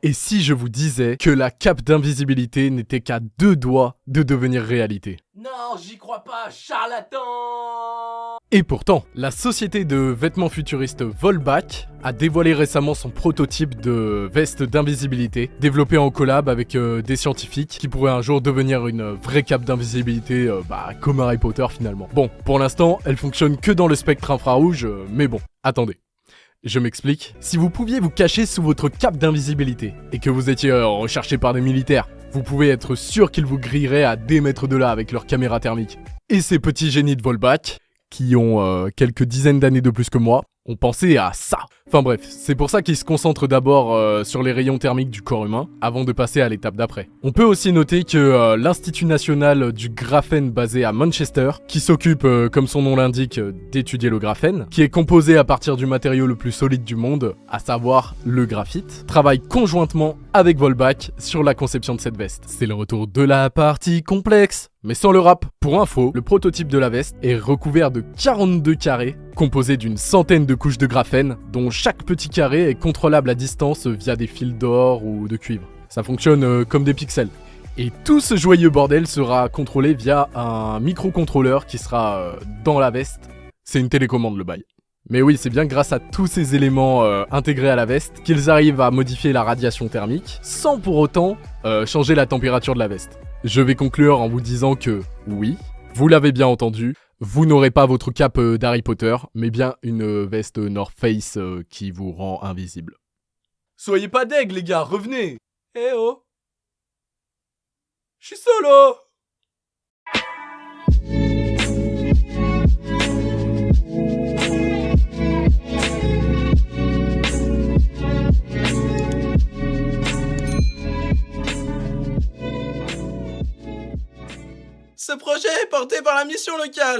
Et si je vous disais que la cape d'invisibilité n'était qu'à 2 doigts de devenir réalité? Non, j'y crois pas, charlatan! Et pourtant, la société de vêtements futuristes Volbak a dévoilé récemment son prototype de veste d'invisibilité, développé en collab avec des scientifiques qui pourrait un jour devenir une vraie cape d'invisibilité, comme Harry Potter finalement. Bon, pour l'instant, elle fonctionne que dans le spectre infrarouge, mais bon, attendez. Je m'explique. Si vous pouviez vous cacher sous votre cape d'invisibilité et que vous étiez recherché par des militaires, vous pouvez être sûr qu'ils vous grilleraient à des mètres de là avec leur caméra thermique. Et ces petits génies de Volbak, qui ont quelques dizaines d'années de plus que moi, ont pensé à ça. Enfin bref, c'est pour ça qu'ils se concentrent d'abord sur les rayons thermiques du corps humain, avant de passer à l'étape d'après. On peut aussi noter que l'Institut National du Graphène basé à Manchester, qui s'occupe, comme son nom l'indique, d'étudier le graphène, qui est composé à partir du matériau le plus solide du monde, à savoir le graphite, travaille conjointement avec Volbak sur la conception de cette veste. C'est le retour de la partie complexe, mais sans le rap. Pour info, le prototype de la veste est recouvert de 42 carrés, composés d'une centaine de couches de graphène, dont chaque petit carré est contrôlable à distance via des fils d'or ou de cuivre. Ça fonctionne comme des pixels. Et tout ce joyeux bordel sera contrôlé via un microcontrôleur qui sera dans la veste. C'est une télécommande le bail. Mais oui, c'est bien grâce à tous ces éléments intégrés à la veste qu'ils arrivent à modifier la radiation thermique sans pour autant changer la température de la veste. Je vais conclure en vous disant que, oui, vous l'avez bien entendu, vous n'aurez pas votre cape d'Harry Potter, mais bien une veste North Face qui vous rend invisible. Soyez pas deg, les gars, revenez! Eh oh! Je suis solo! Ce projet est porté par la mission locale.